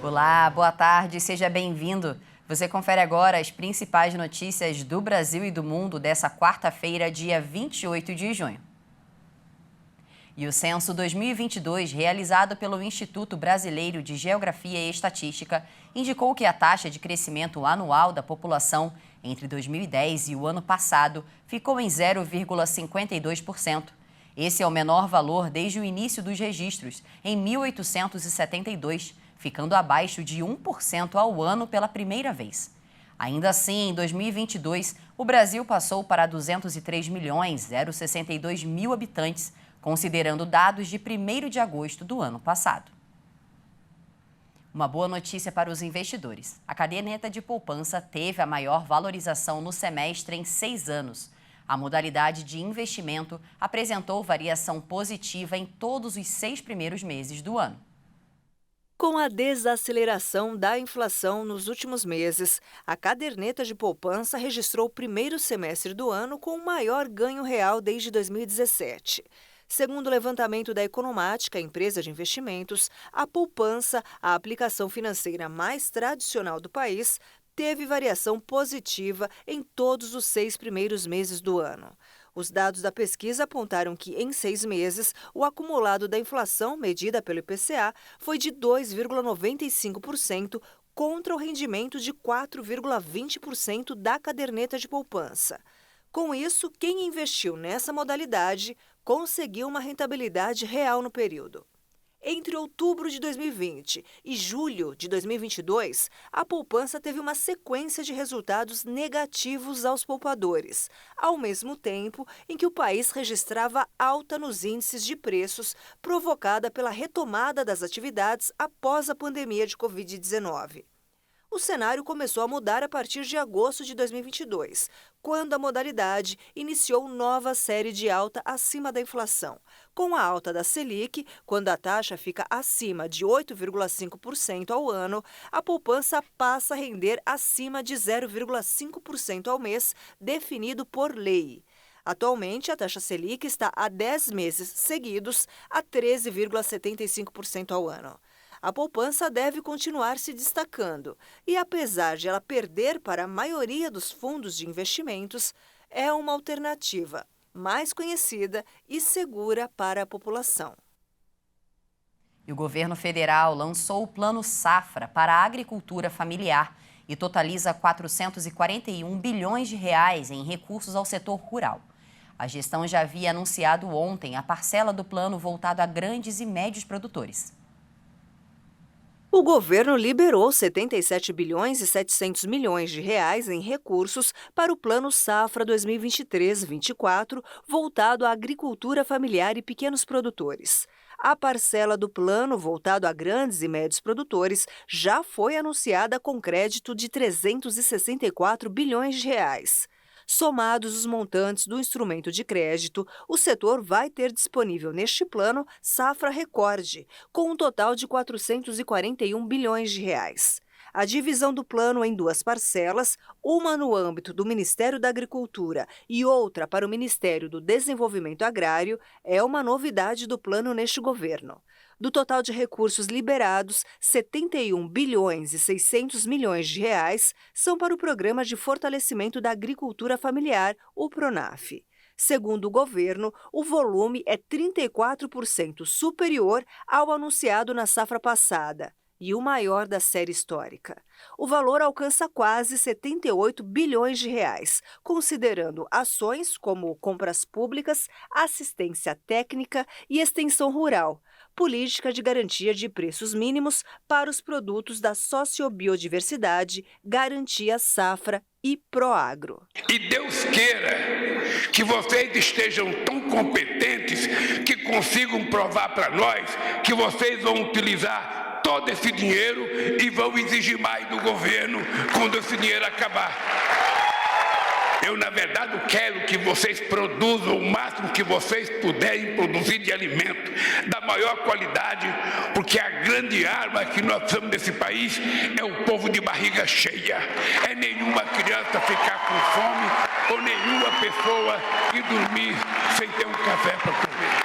Olá, boa tarde, seja bem-vindo. Você confere agora as principais notícias do Brasil e do mundo dessa quarta-feira, dia 28 de junho. E o Censo 2022, realizado pelo Instituto Brasileiro de Geografia e Estatística, indicou que a taxa de crescimento anual da população entre 2010 e o ano passado ficou em 0,52%. Esse é o menor valor desde o início dos registros, em 1872, ficando abaixo de 1% ao ano pela primeira vez. Ainda assim, em 2022, o Brasil passou para 203.062.000 habitantes, considerando dados de 1º de agosto do ano passado. Uma boa notícia para os investidores. A caderneta de poupança teve a maior valorização no semestre em 6 anos. A modalidade de investimento apresentou variação positiva em todos os 6 primeiros meses do ano. Com a desaceleração da inflação nos últimos meses, a caderneta de poupança registrou o primeiro semestre do ano com o maior ganho real desde 2017. Segundo o levantamento da Economática, empresa de investimentos, a poupança, a aplicação financeira mais tradicional do país, teve variação positiva em todos os 6 primeiros meses do ano. Os dados da pesquisa apontaram que, em 6 meses, o acumulado da inflação, medida pelo IPCA, foi de 2,95% contra o rendimento de 4,20% da caderneta de poupança. Com isso, quem investiu nessa modalidade conseguiu uma rentabilidade real no período. Entre outubro de 2020 e julho de 2022, a poupança teve uma sequência de resultados negativos aos poupadores, ao mesmo tempo em que o país registrava alta nos índices de preços provocada pela retomada das atividades após a pandemia de Covid-19. O cenário começou a mudar a partir de agosto de 2022, quando a modalidade iniciou nova série de alta acima da inflação. Com a alta da Selic, quando a taxa fica acima de 8,5% ao ano, a poupança passa a render acima de 0,5% ao mês, definido por lei. Atualmente, a taxa Selic está há 10 meses seguidos a 13,75% ao ano. A poupança deve continuar se destacando e, apesar de ela perder para a maioria dos fundos de investimentos, é uma alternativa mais conhecida e segura para a população. E o governo federal lançou o Plano Safra para a agricultura familiar e totaliza 441 bilhões de reais em recursos ao setor rural. A gestão já havia anunciado ontem a parcela do plano voltado a grandes e médios produtores. O governo liberou 77 bilhões e 700 milhões de reais em recursos para o Plano Safra 2023-24, voltado à agricultura familiar e pequenos produtores. A parcela do plano voltado a grandes e médios produtores já foi anunciada com crédito de 364 bilhões de reais. Somados os montantes do instrumento de crédito, o setor vai ter disponível neste plano safra recorde, com um total de 441 bilhões de reais. A divisão do plano em 2 parcelas, uma no âmbito do Ministério da Agricultura e outra para o Ministério do Desenvolvimento Agrário, é uma novidade do plano neste governo. Do total de recursos liberados, 71 bilhões e 600 milhões de reais são para o Programa de Fortalecimento da Agricultura Familiar, o PRONAF. Segundo o governo, o volume é 34% superior ao anunciado na safra passada e o maior da série histórica. O valor alcança quase 78 bilhões de reais, considerando ações como compras públicas, assistência técnica e extensão rural, política de garantia de preços mínimos para os produtos da sociobiodiversidade, garantia safra e Proagro. E Deus queira que vocês estejam tão competentes que consigam provar para nós que vocês vão utilizar todo esse dinheiro e vão exigir mais do governo quando esse dinheiro acabar. Eu, na verdade, quero que vocês produzam o máximo que vocês puderem produzir de alimento, da maior qualidade, porque a grande arma que nós precisamos nesse país é o povo de barriga cheia. É nenhuma criança ficar com fome ou nenhuma pessoa ir dormir sem ter um café para comer.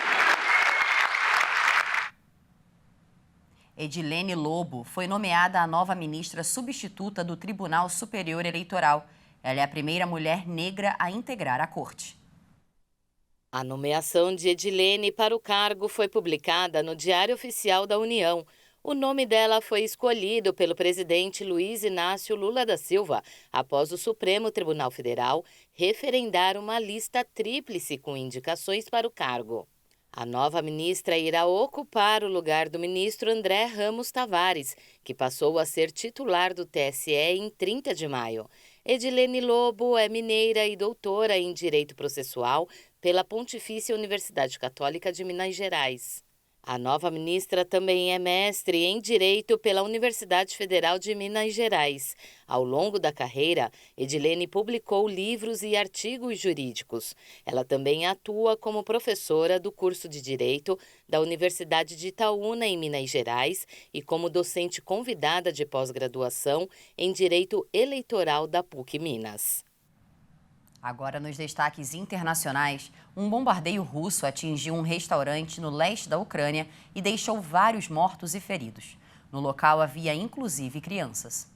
Edilene Lobo foi nomeada a nova ministra substituta do Tribunal Superior Eleitoral. Ela é a primeira mulher negra a integrar a corte. A nomeação de Edilene para o cargo foi publicada no Diário Oficial da União. O nome dela foi escolhido pelo presidente Luiz Inácio Lula da Silva após o Supremo Tribunal Federal referendar uma lista tríplice com indicações para o cargo. A nova ministra irá ocupar o lugar do ministro André Ramos Tavares, que passou a ser titular do TSE em 30 de maio. Edilene Lobo é mineira e doutora em Direito Processual pela Pontifícia Universidade Católica de Minas Gerais. A nova ministra também é mestre em Direito pela Universidade Federal de Minas Gerais. Ao longo da carreira, Edilene publicou livros e artigos jurídicos. Ela também atua como professora do curso de Direito da Universidade de Itaúna, em Minas Gerais, e como docente convidada de pós-graduação em Direito Eleitoral da PUC Minas. Agora, nos destaques internacionais, um bombardeio russo atingiu um restaurante no leste da Ucrânia e deixou vários mortos e feridos. No local havia inclusive crianças.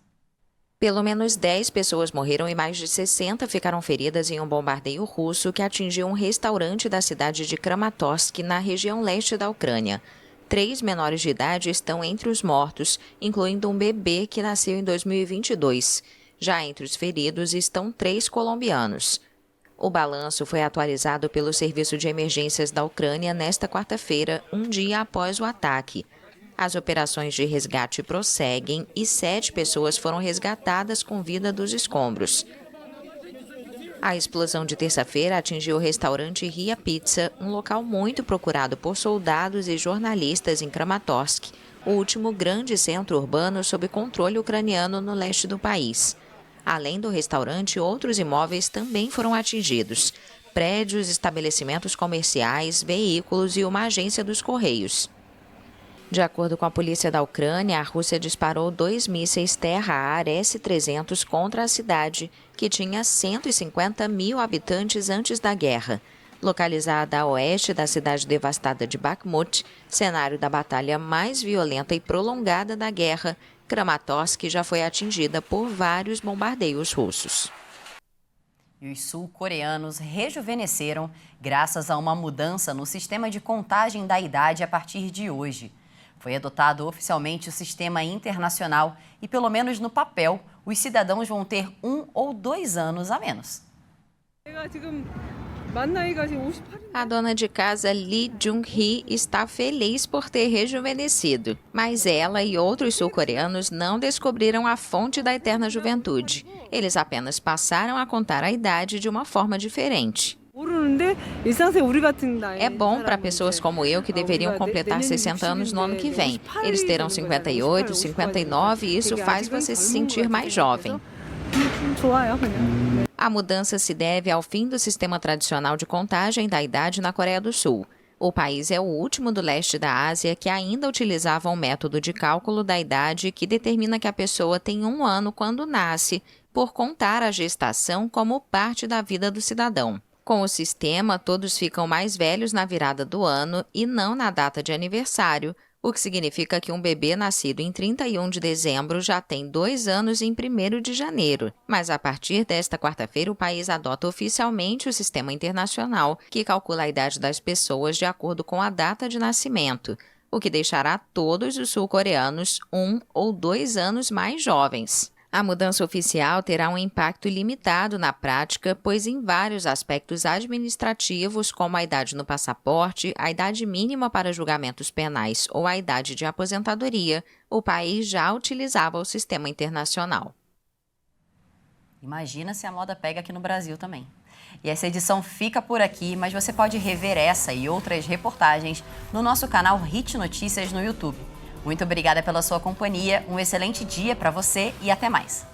Pelo menos 10 pessoas morreram e mais de 60 ficaram feridas em um bombardeio russo que atingiu um restaurante da cidade de Kramatorsk, na região leste da Ucrânia. 3 menores de idade estão entre os mortos, incluindo um bebê que nasceu em 2022. Já entre os feridos estão 3 colombianos. O balanço foi atualizado pelo Serviço de Emergências da Ucrânia nesta quarta-feira, um dia após o ataque. As operações de resgate prosseguem e 7 pessoas foram resgatadas com vida dos escombros. A explosão de terça-feira atingiu o restaurante Ria Pizza, um local muito procurado por soldados e jornalistas em Kramatorsk, o último grande centro urbano sob controle ucraniano no leste do país. Além do restaurante, outros imóveis também foram atingidos: prédios, estabelecimentos comerciais, veículos e uma agência dos Correios. De acordo com a polícia da Ucrânia, a Rússia disparou 2 mísseis terra-ar S-300 contra a cidade, que tinha 150 mil habitantes antes da guerra. Localizada a oeste da cidade devastada de Bakhmut, cenário da batalha mais violenta e prolongada da guerra, Kramatorsk já foi atingida por vários bombardeios russos. E os sul-coreanos rejuvenesceram graças a uma mudança no sistema de contagem da idade a partir de hoje. Foi adotado oficialmente o sistema internacional e, pelo menos no papel, os cidadãos vão ter 1 ou 2 anos a menos. A dona de casa Lee Jung-hee está feliz por ter rejuvenescido, mas ela e outros sul-coreanos não descobriram a fonte da eterna juventude. Eles apenas passaram a contar a idade de uma forma diferente. É bom para pessoas como eu que deveriam completar 60 anos no ano que vem. Eles terão 58, 59 e isso faz você se sentir mais jovem. A mudança se deve ao fim do sistema tradicional de contagem da idade na Coreia do Sul. O país é o último do leste da Ásia que ainda utilizava um método de cálculo da idade que determina que a pessoa tem 1 ano quando nasce, por contar a gestação como parte da vida do cidadão. Com o sistema, todos ficam mais velhos na virada do ano e não na data de aniversário, o que significa que um bebê nascido em 31 de dezembro já tem 2 anos em 1º de janeiro. Mas a partir desta quarta-feira, o país adota oficialmente o sistema internacional, que calcula a idade das pessoas de acordo com a data de nascimento, o que deixará todos os sul-coreanos 1 ou 2 anos mais jovens. A mudança oficial terá um impacto limitado na prática, pois em vários aspectos administrativos, como a idade no passaporte, a idade mínima para julgamentos penais ou a idade de aposentadoria, o país já utilizava o sistema internacional. Imagina se a moda pega aqui no Brasil também. E essa edição fica por aqui, mas você pode rever essa e outras reportagens no nosso canal Hit Notícias no YouTube. Muito obrigada pela sua companhia, um excelente dia para você e até mais.